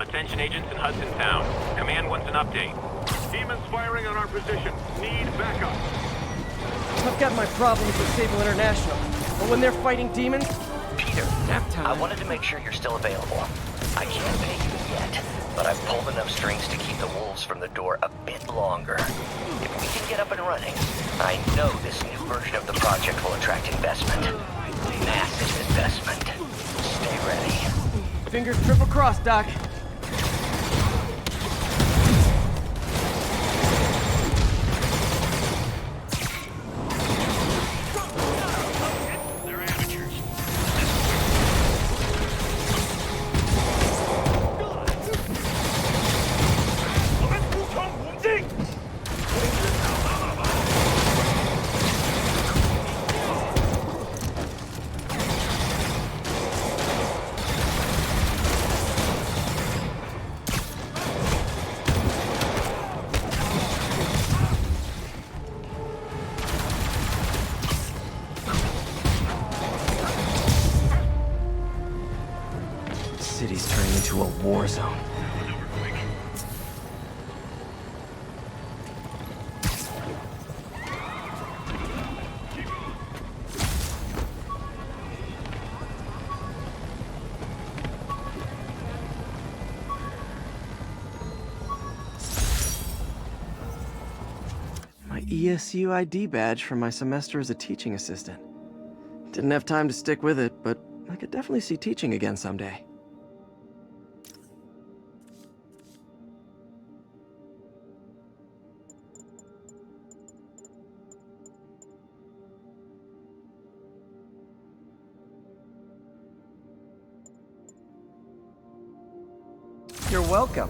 Attention agents in Hudson Town. Command wants an update. Demons firing on our position. Need backup. I've got my problems with Sable International, but when they're fighting demons, Peter, nap time. I wanted to make sure you're still available. I can't pay you yet, but I've pulled enough strings to keep the wolves from the door a bit longer. If we can get up and running, I know this new version of the project will attract investment. Massive investment. Stay ready. Fingers triple crossed, Doc. City's turning into a war zone. My ESU ID badge from my semester as a teaching assistant. Didn't have time to stick with it, but I could definitely see teaching again someday. You're welcome.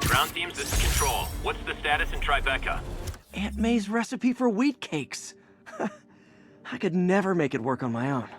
Ground teams, this is Control. What's the status in Tribeca? Aunt May's recipe for wheat cakes. I could never make it work on my own.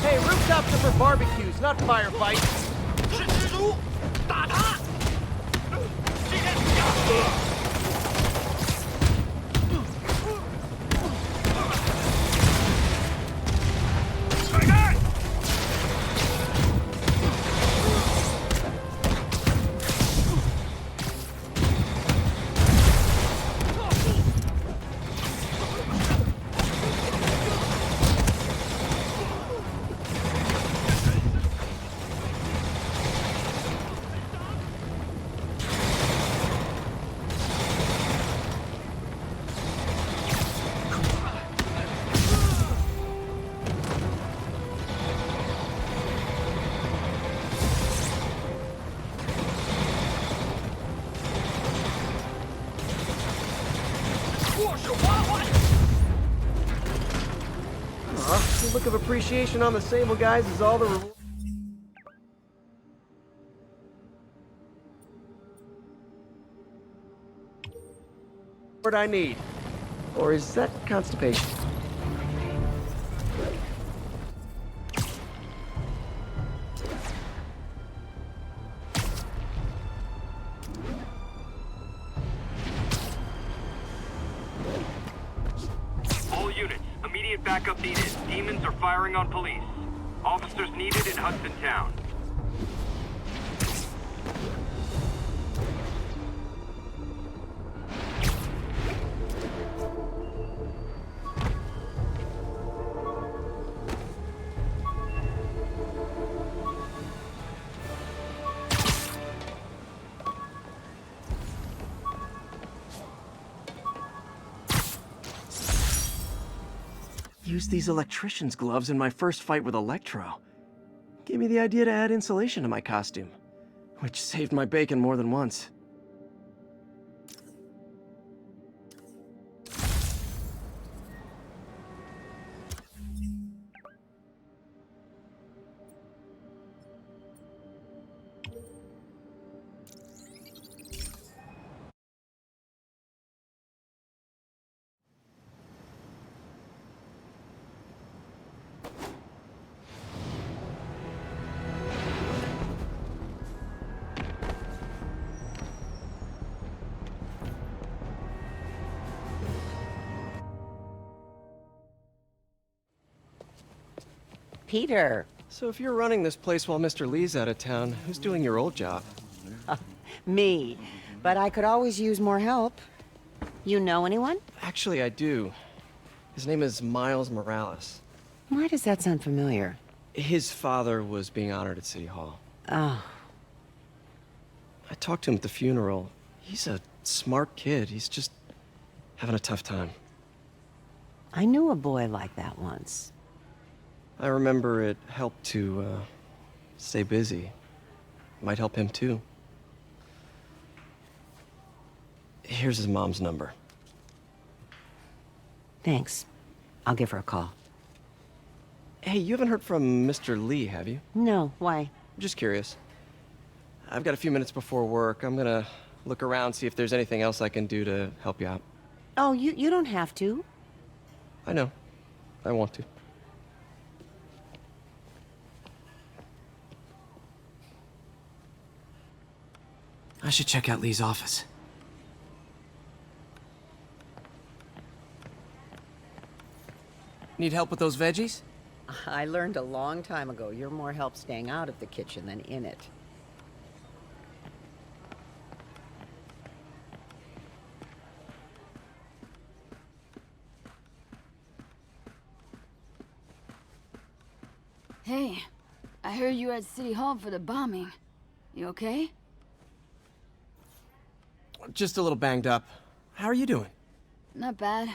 Hey, rooftops are for barbecues, not firefights. The look of appreciation on the Sable guys is all the reward I need. Or is that constipation? units. Immediate backup needed. Demons are firing on police. Officers needed in Hudson Town. Used these electrician's gloves in my first fight with Electro. Gave me the idea to add insulation to my costume, which saved my bacon more than once. Peter. So if you're running this place while Mr. Lee's out of town, who's doing your old job? Me. But I could always use more help. You know anyone? Actually, I do. His name is Miles Morales. Why does that sound familiar? His father was being honored at City Hall. Oh. I talked to him at the funeral. He's a smart kid. He's just having a tough time. I knew a boy like that once. I remember it helped to stay busy. Might help him too. Here's his mom's number. Thanks. I'll give her a call. Hey, you haven't heard from Mr. Lee, have you? No, why? Just curious. I've got a few minutes before work. I'm gonna look around, see if there's anything else I can do to help you out. Oh, you don't have to. I know. I want to. I should check out Lee's office. Need help with those veggies? I learned a long time ago you're more help staying out of the kitchen than in it. Hey, I heard you were at City Hall for the bombing. You okay? Just a little banged up. How are you doing? Not bad.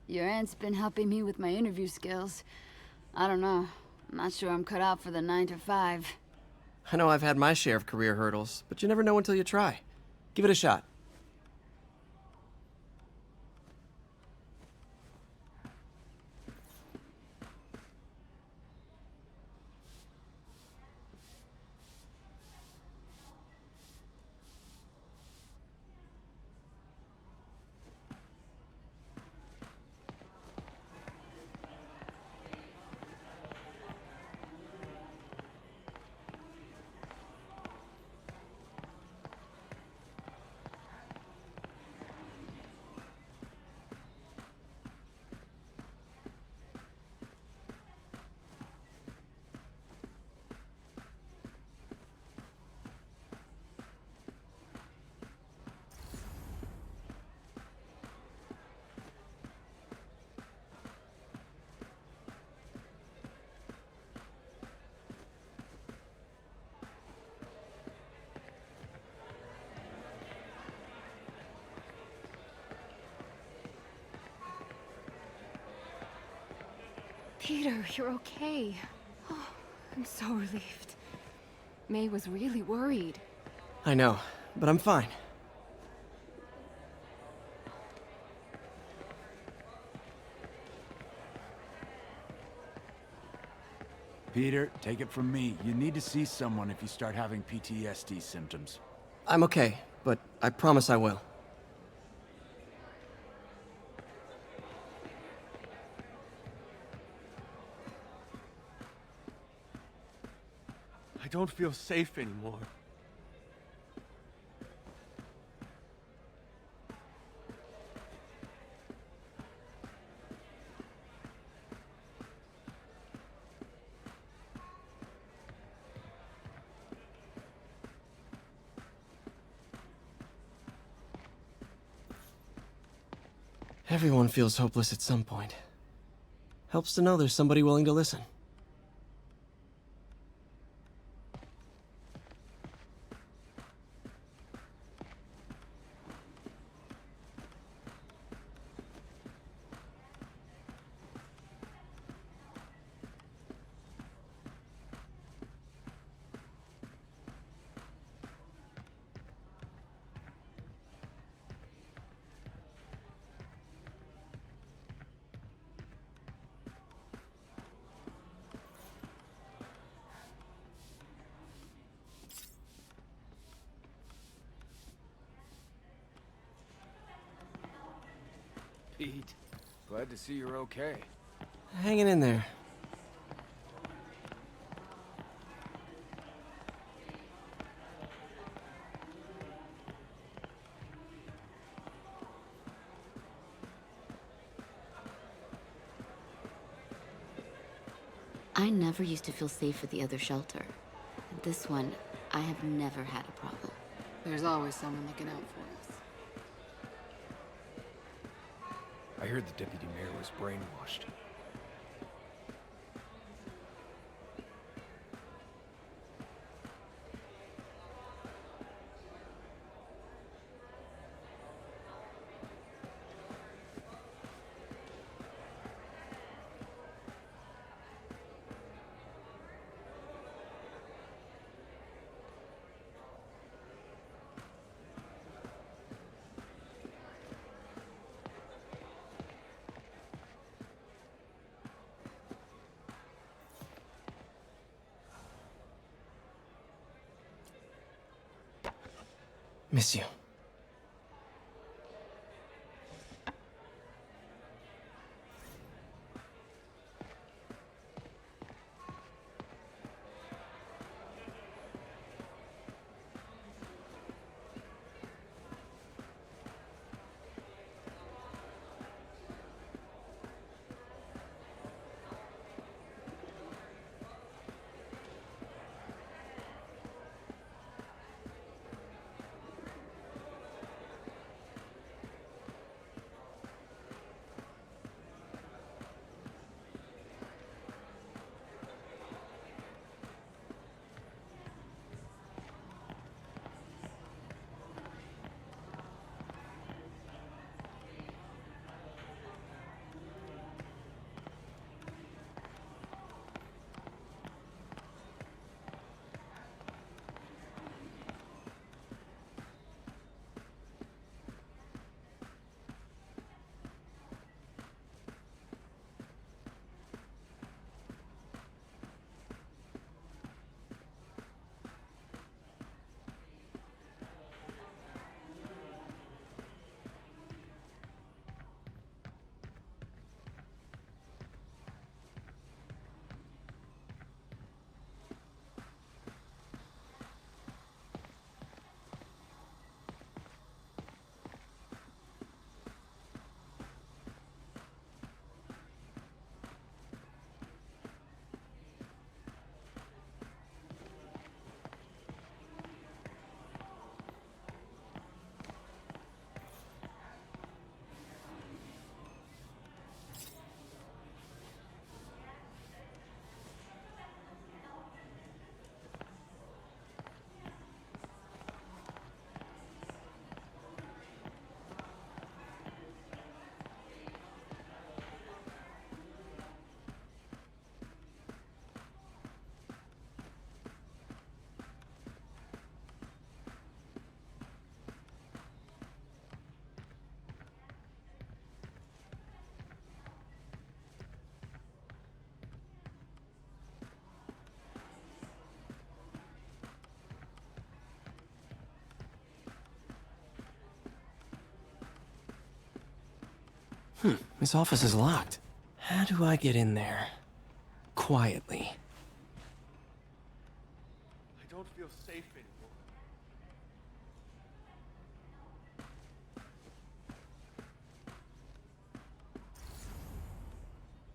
Your aunt's been helping me with my interview skills. I don't know. I'm not sure I'm cut out for the 9 to 5. I know I've had my share of career hurdles, but you never know until you try. Give it a shot. Peter, you're okay. Oh, I'm so relieved. May was really worried. I know, but I'm fine. Peter, take it from me. You need to see someone if you start having PTSD symptoms. I'm okay, but I promise I will. I don't feel safe anymore. Everyone feels hopeless at some point. Helps to know there's somebody willing to listen. Pete, glad to see you're okay. Hanging in there. I never used to feel safe at the other shelter. This one, I have never had a problem. There's always someone looking out for us. I heard the deputy mayor was brainwashed. Miss you. This office is locked. How do I get in there? Quietly. I don't feel safe anymore.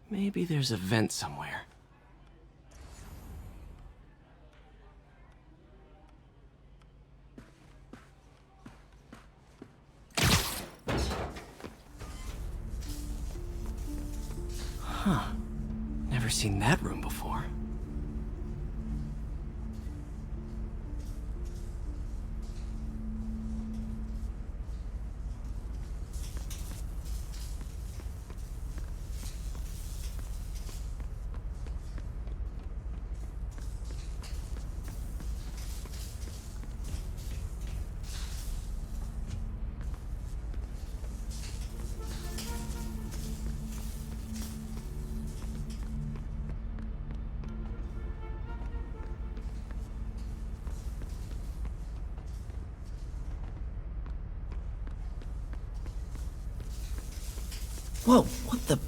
Maybe there's a vent somewhere. Huh. Never seen that room before. Whoa, what the...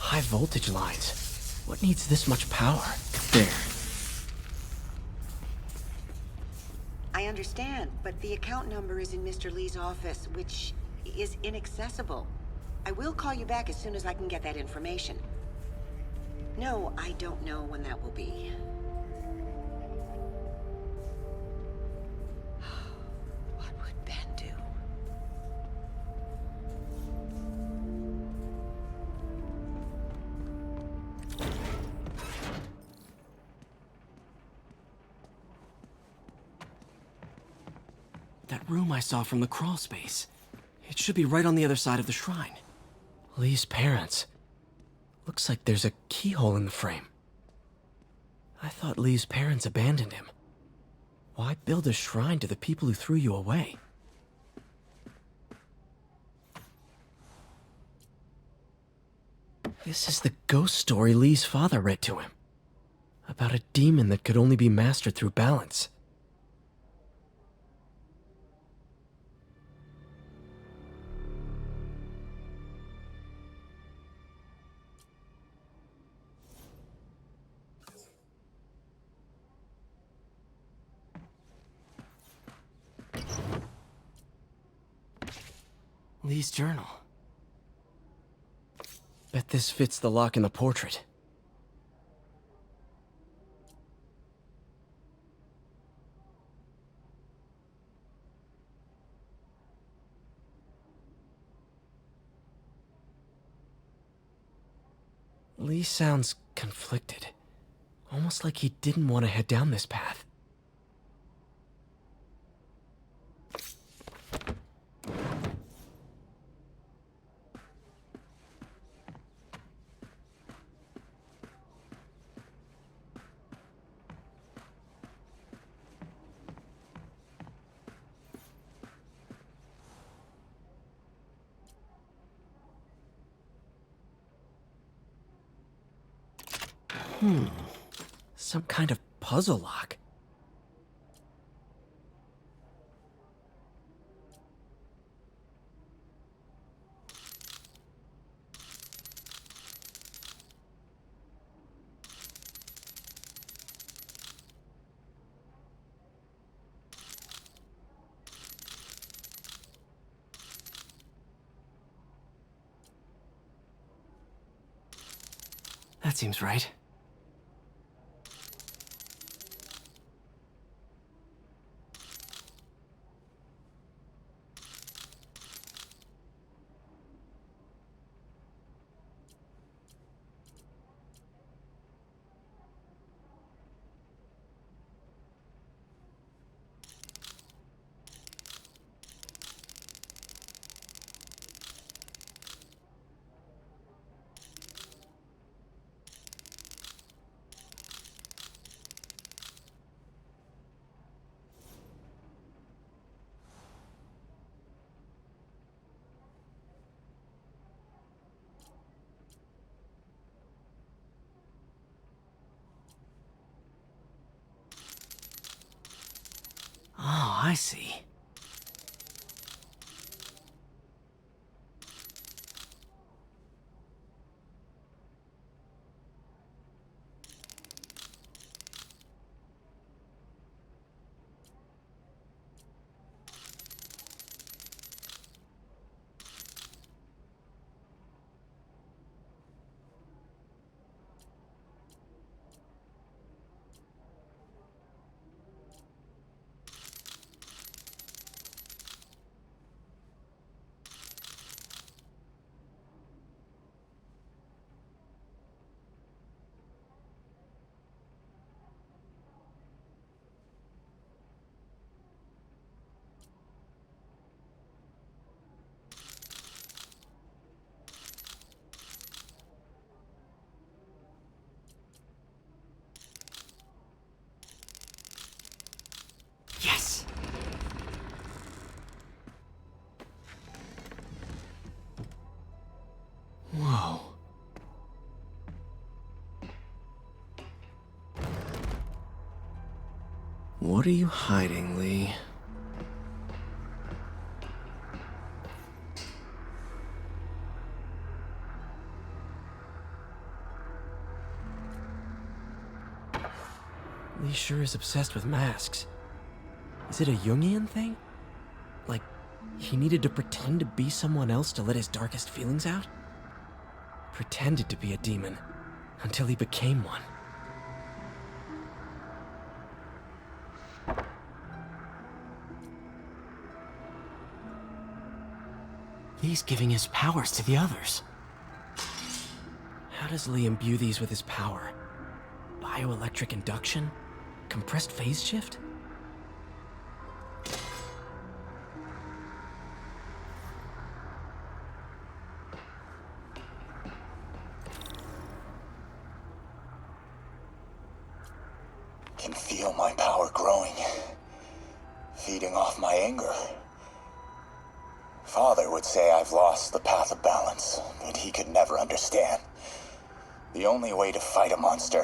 High voltage lines. What needs this much power? There. I understand, but the account number is in Mr. Lee's office, which is inaccessible. I will call you back as soon as I can get that information. No, I don't know when that will be. What would Ben do? That room I saw from the crawl space. It should be right on the other side of the shrine. Lee's parents. Looks like there's a keyhole in the frame. I thought Lee's parents abandoned him. Why build a shrine to the people who threw you away? This is the ghost story Lee's father read to him. About a demon that could only be mastered through balance. Lee's journal. Bet this fits the lock in the portrait. Lee sounds conflicted. Almost like he didn't want to head down this path. Some kind of puzzle lock. That seems right. Oh, I see. What are you hiding, Lee? Lee sure is obsessed with masks. Is it a Jungian thing? Like, he needed to pretend to be someone else to let his darkest feelings out? Pretended to be a demon, until he became one. Lee's giving his powers to the others. How does Lee imbue these with his power? Bioelectric induction? Compressed phase shift? Can feel my power growing, feeding off my anger. Father would say I've lost the path of balance, but he could never understand. The only way to fight a monster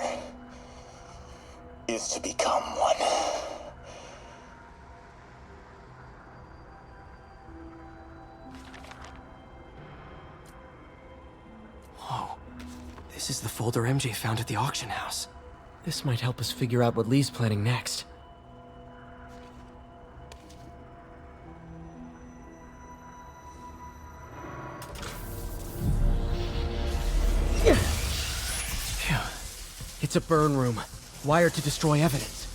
is to become one. Whoa. This is the folder MJ found at the auction house. This might help us figure out what Lee's planning next. Phew. It's a burn room, wired to destroy evidence.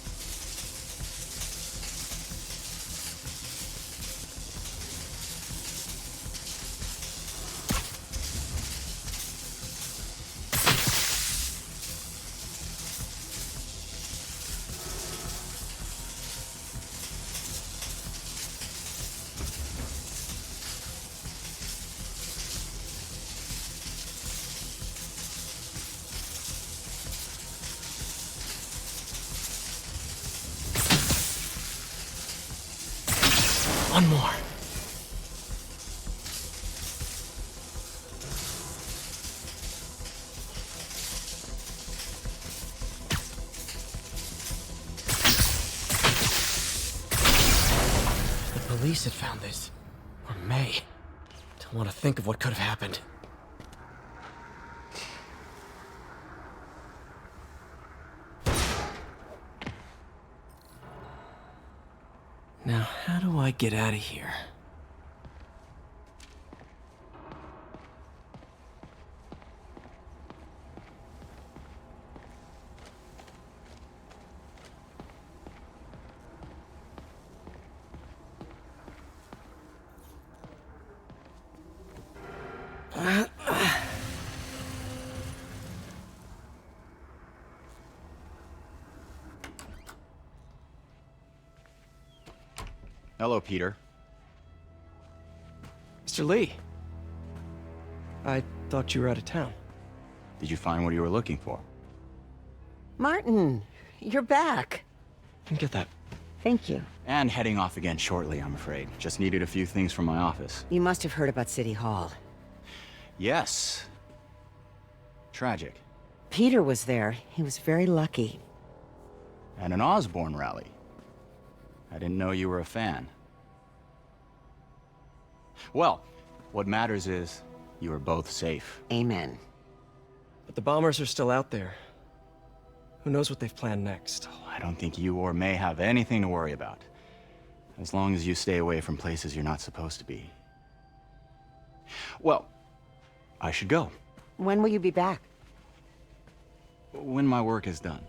One more. The police had found this. Or May. Don't want to think of what could have happened. Now, how do I get out of here? Hello, Peter. Mr. Lee. I thought you were out of town. Did you find what you were looking for? Martin, you're back. Get that. Thank you. And heading off again shortly, I'm afraid. Just needed a few things from my office. You must have heard about City Hall. Yes. Tragic. Peter was there. He was very lucky. And an Osborn rally. I didn't know you were a fan. Well, what matters is you are both safe. Amen. But the bombers are still out there. Who knows what they've planned next? I don't think you or May have anything to worry about. As long as you stay away from places you're not supposed to be. Well, I should go. When will you be back? When my work is done.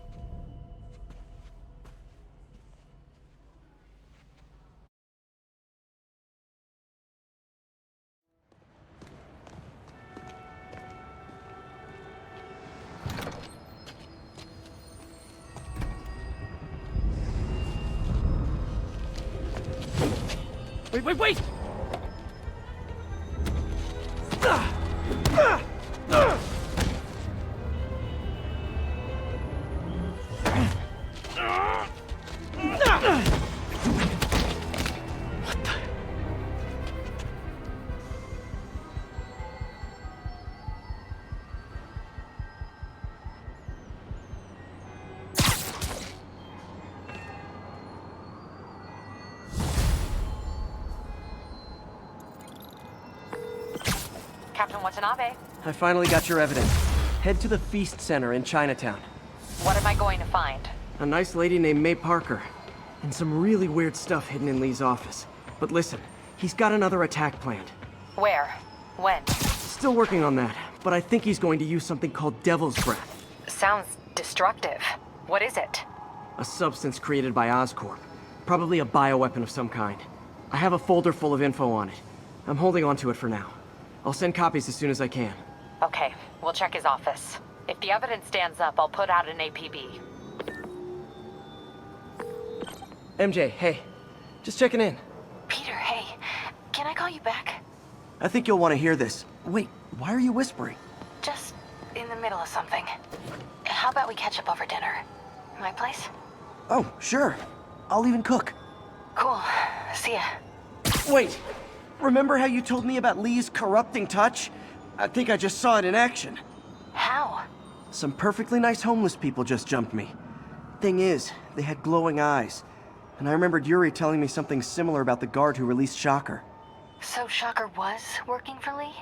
Wait! Captain Watanabe. I finally got your evidence. Head to the Feast Center in Chinatown. What am I going to find? A nice lady named May Parker. And some really weird stuff hidden in Lee's office. But listen, he's got another attack planned. Where? When? Still working on that, but I think he's going to use something called Devil's Breath. Sounds destructive. What is it? A substance created by Oscorp. Probably a bioweapon of some kind. I have a folder full of info on it. I'm holding on to it for now. I'll send copies as soon as I can. Okay, we'll check his office. If the evidence stands up, I'll put out an APB. MJ, hey. Just checking in. Peter, hey. Can I call you back? I think you'll want to hear this. Wait, why are you whispering? Just in the middle of something. How about we catch up over dinner? My place? Oh, sure. I'll even cook. Cool. See ya. Wait! Remember how you told me about Lee's corrupting touch? I think I just saw it in action. How? Some perfectly nice homeless people just jumped me. Thing is, they had glowing eyes. And I remembered Yuri telling me something similar about the guard who released Shocker. So Shocker was working for Lee?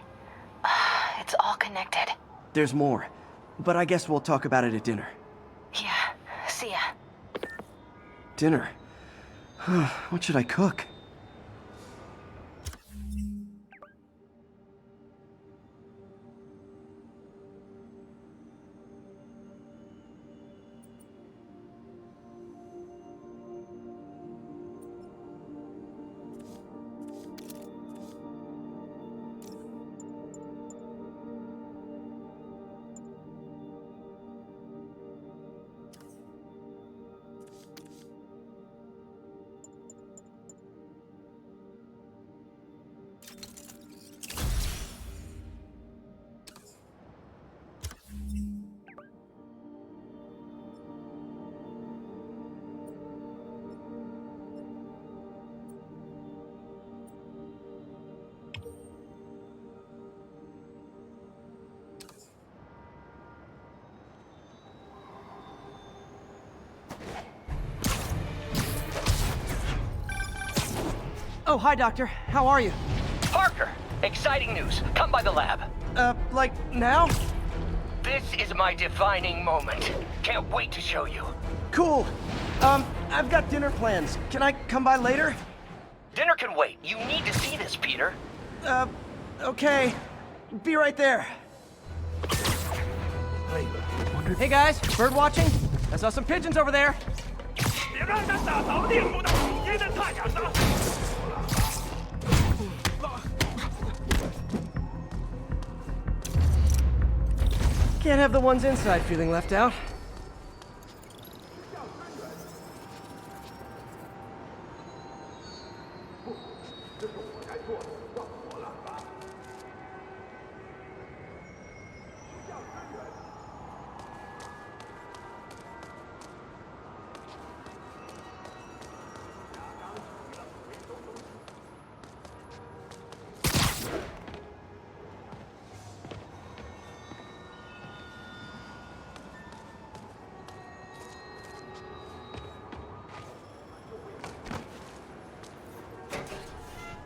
It's all connected. There's more. But I guess we'll talk about it at dinner. Yeah. See ya. Dinner? What should I cook? Oh, hi, Doctor. How are you? Parker, exciting news. Come by the lab. Like now? This is my defining moment. Can't wait to show you. Cool. I've got dinner plans. Can I come by later? Dinner can wait. You need to see this, Peter. Okay. Be right there. Hey guys, bird watching? I saw some pigeons over there. Can't have the ones inside feeling left out.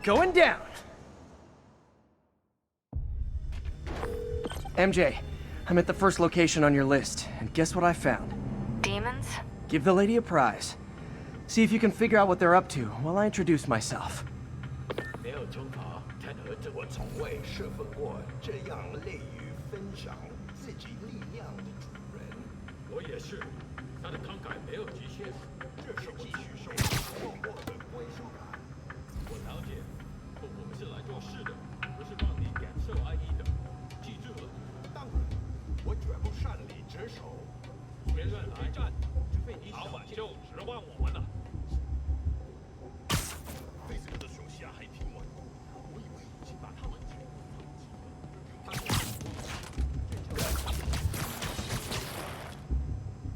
Going down. MJ, I'm at the first location on your list, and guess what I found? Demons? Give the lady a prize. See if you can figure out what they're up to while I introduce myself. 没有中考，谈何这我从未设奉过这样乐于分享自己力量的主人。我也是，他的慷慨没有极限，这是我继续收获我的归属感。我了解，我们是来做事的，不是让你感受安逸的。记住了，当然，我绝不擅离职守。别乱来，除非你老板就指望我们了。菲斯克的手下还挺稳，我以为已经把他们全部放弃了。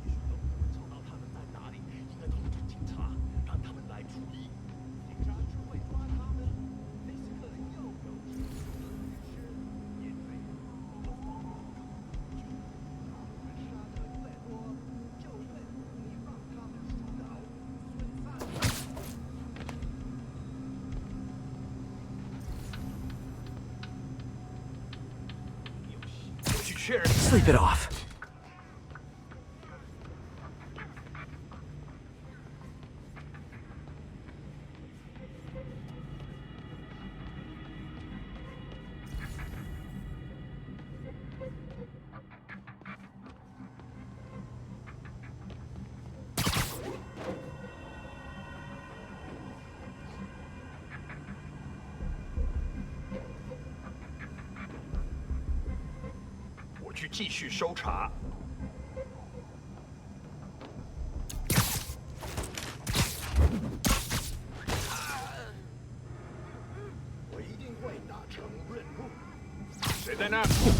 你说的我找到他们在哪里，应该通知警察，让他们来处理。警察只会抓他们。菲斯克又有指责，于是面对我的防御，就他们杀的越多，就越容易让他们输掉。Sleep it off.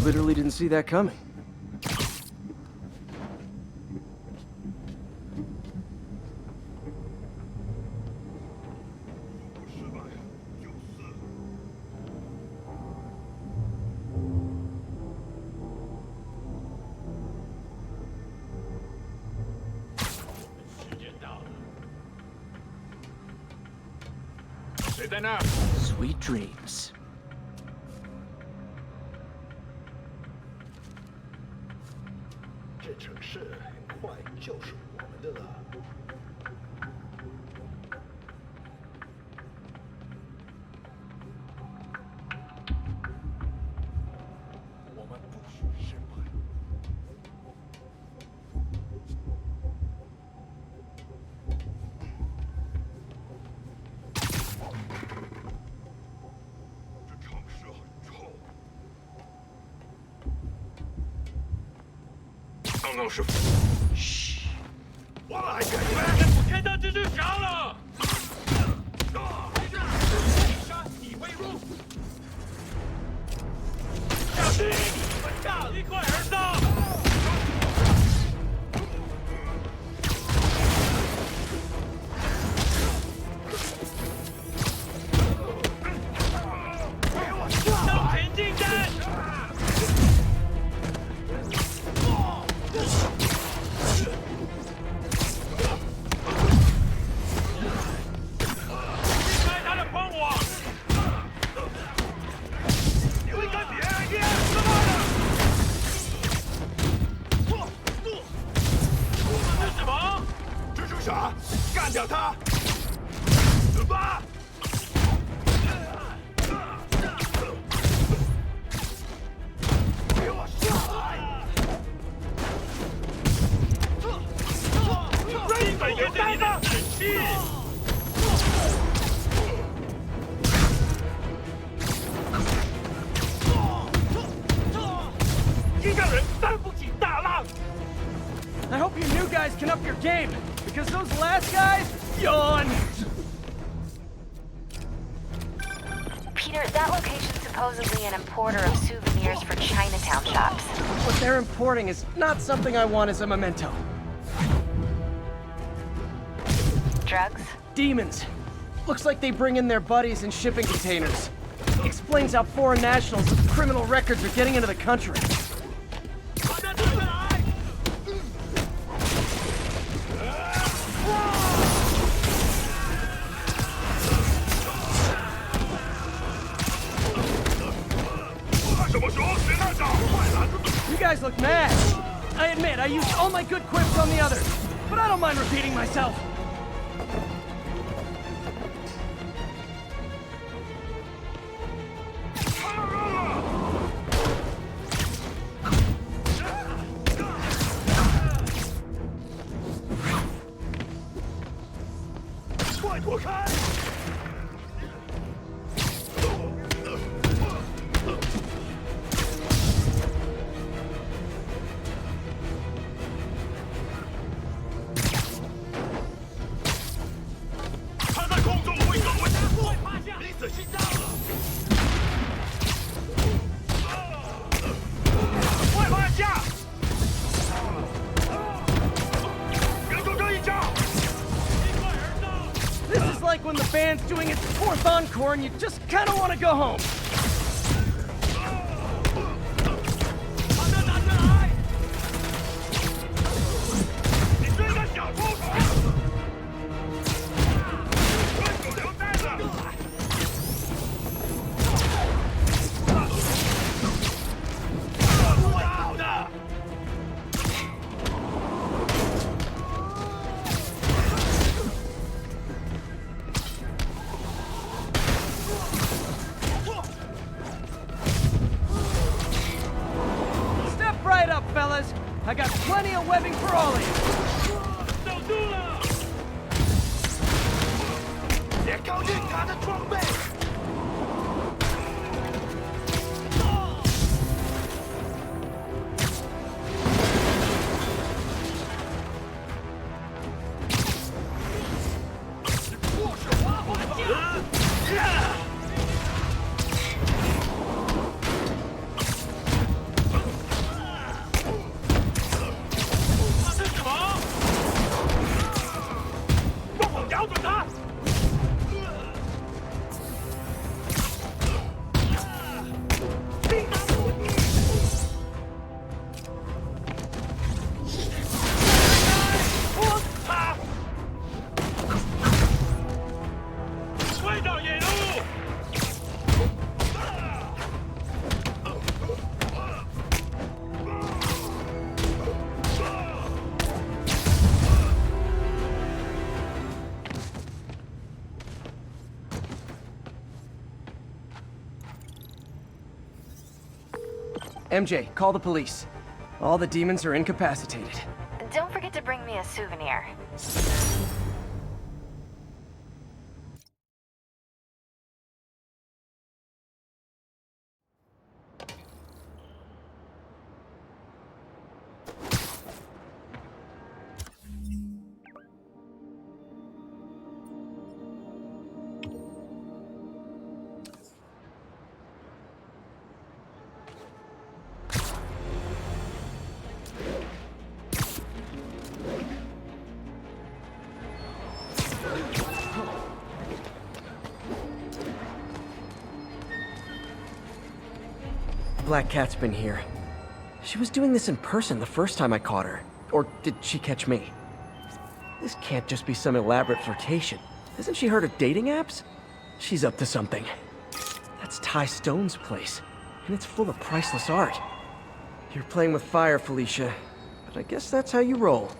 Literally didn't see that coming. Sweet dreams. Shh！ 我来给你们！我看到蜘蛛侠了！杀你为荣！小心！我炸一块儿子！向前进战！ 干掉他！死吧！给我上来！瑞本有呆子！一个人担不起大浪。I hope you new guys can up your game. Because those last guys, yawn! Peter, that location's supposedly an importer of souvenirs for Chinatown shops. What they're importing is not something I want as a memento. Drugs? Demons. Looks like they bring in their buddies in shipping containers. Explains how foreign nationals with criminal records are getting into the country. You guys look mad. I admit, I used all my good quips on the others, but I don't mind repeating myself. Like when the band's doing its 4th encore and you just kind of want to go home. I got plenty of webbing for all of you! 守住了！别靠近他的装备！ MJ, call the police. All the demons are incapacitated. Don't forget to bring me a souvenir. Black Cat's been here. She was doing this in person the first time I caught her. Or did she catch me? This can't just be some elaborate flirtation. Hasn't she heard of dating apps? She's up to something. That's Ty Stone's place, and it's full of priceless art. You're playing with fire, Felicia, but I guess that's how you roll.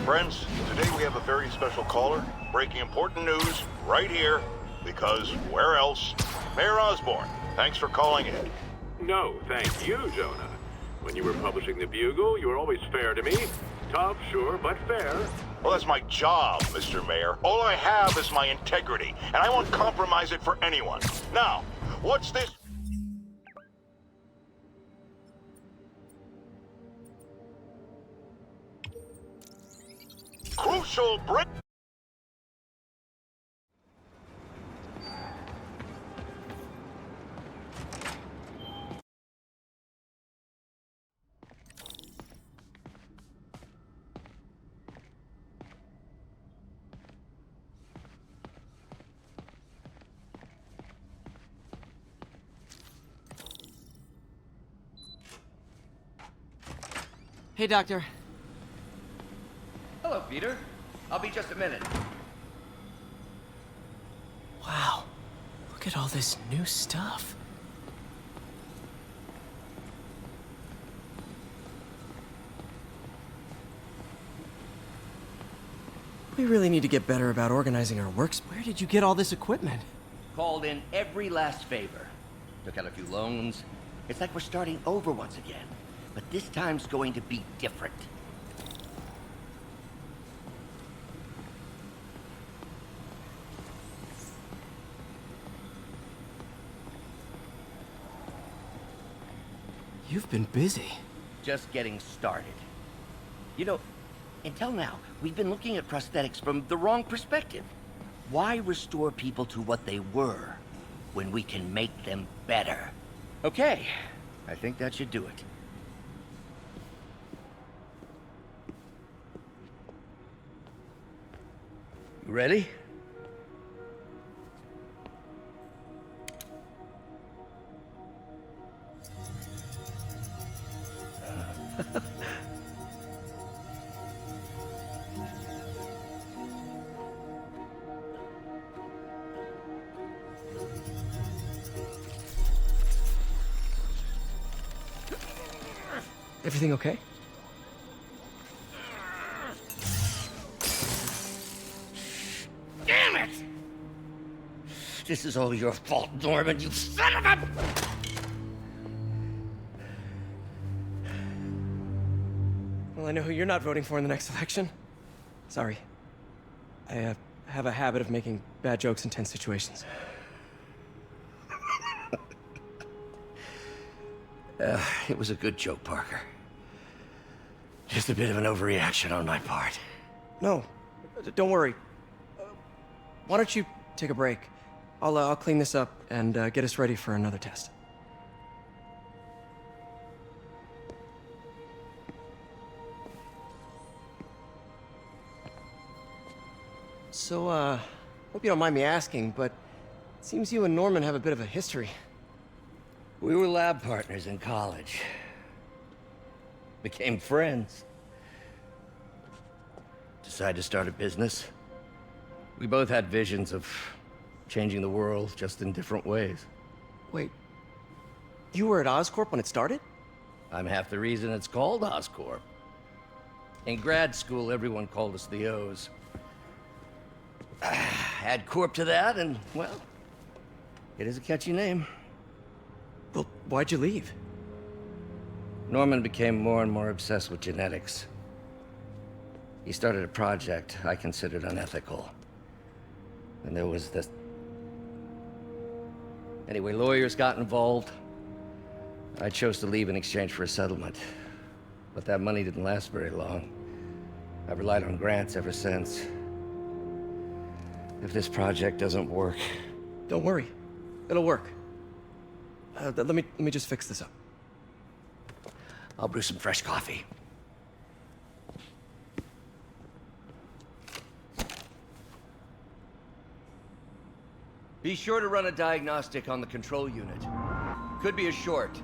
Friends, today we have a very special caller, breaking important news right here, because where else? Mayor Osborn, thanks for calling in. No, thank you, Jonah. When you were publishing the Bugle, you were always fair to me. Tough, sure, but fair. Well, that's my job, Mr. Mayor. All I have is my integrity, and I won't compromise it for anyone. Now, what's this? Crucial break. Hey, Doctor. Hello, Peter. I'll be just a minute. Wow. Look at all this new stuff. We really need to get better about organizing our works. Where did you get all this equipment? Called in every last favor. Took out a few loans. It's like we're starting over once again. But this time's going to be different. You've been busy. Just getting started. You know, until now, we've been looking at prosthetics from the wrong perspective. Why restore people to what they were when we can make them better? Okay, I think that should do it. Ready? Everything okay? This is all your fault, Norman, you son of a... Well, I know who you're not voting for in the next election. Sorry. I have a habit of making bad jokes in tense situations. It was a good joke, Parker. Just a bit of an overreaction on my part. No, don't worry. Why don't you take a break? I'll clean this up and get us ready for another test. So, hope you don't mind me asking, but it seems you and Norman have a bit of a history. We were lab partners in college. Became friends. Decided to start a business. We both had visions of changing the world, just in different ways. Wait, you were at Oscorp when it started? I'm half the reason it's called Oscorp. In grad school, everyone called us the O's. Add Corp to that, and, well, it is a catchy name. Well, why'd you leave? Norman became more and more obsessed with genetics. He started a project I considered unethical. And there was this... Anyway, lawyers got involved. I chose to leave in exchange for a settlement. But that money didn't last very long. I've relied on grants ever since. If this project doesn't work... Don't worry. It'll work. Let me just fix this up. I'll brew some fresh coffee. Be sure to run a diagnostic on the control unit. Could be a short.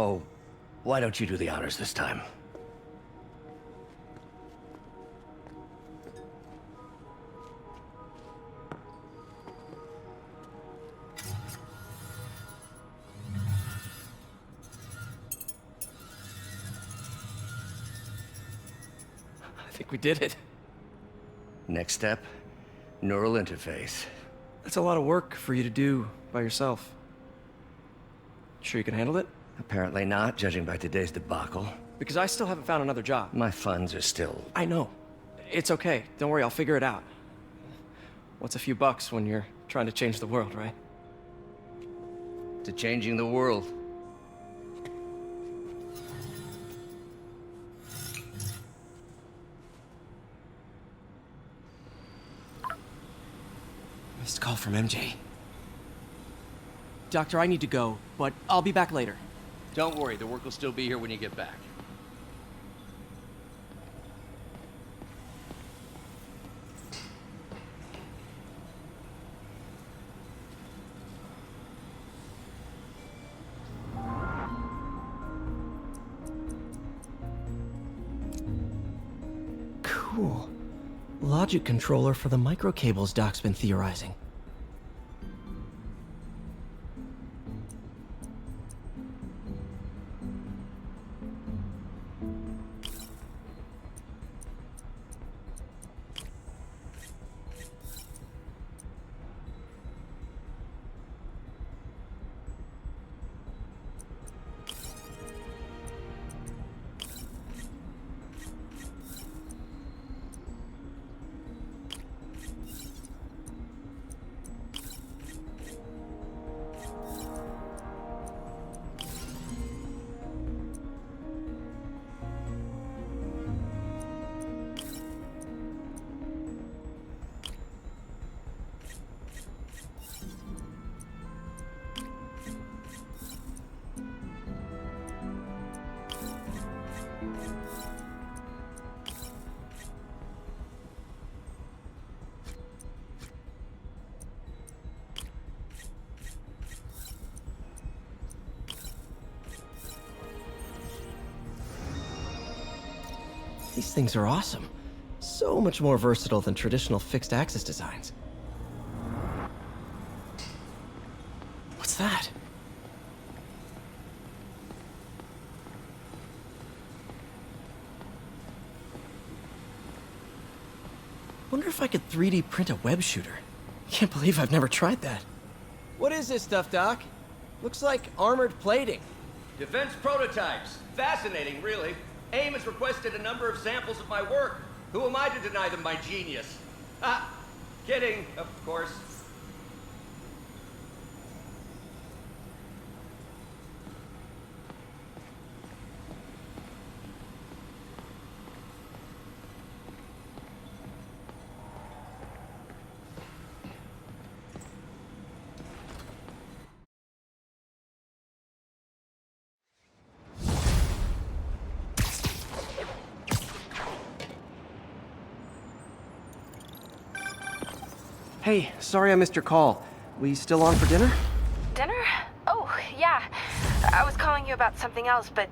Oh, why don't you do the honors this time? I think we did it. Next step, neural interface. That's a lot of work for you to do by yourself. Sure you can handle it? Apparently not, judging by today's debacle. Because I still haven't found another job. My funds are still... I know. It's okay. Don't worry, I'll figure it out. What's a few bucks when you're trying to change the world, right? To changing the world. Missed call from MJ. Doctor, I need to go, but I'll be back later. Don't worry, the work will still be here when you get back. Cool. Logic controller for the microcables Doc's been theorizing. These things are awesome. So much more versatile than traditional fixed-axis designs. What's that? Wonder if I could 3D print a web shooter. Can't believe I've never tried that. What is this stuff, Doc? Looks like armored plating. Defense prototypes. Fascinating, really. AIM has requested a number of samples of my work. Who am I to deny them my genius? Ah, kidding, of course. Hey, sorry I missed your call. We still on for dinner? Dinner? Oh, yeah. I was calling you about something else, but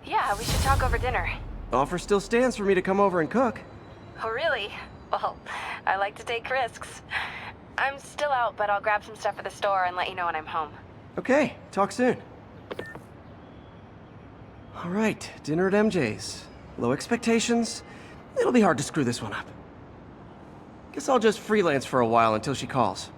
yeah, we should talk over dinner. Offer still stands for me to come over and cook. Oh, really? Well, I like to take risks. I'm still out, but I'll grab some stuff at the store and let you know when I'm home. Okay, talk soon. All right, dinner at MJ's. Low expectations. It'll be hard to screw this one up. Guess I'll just freelance for a while until she calls.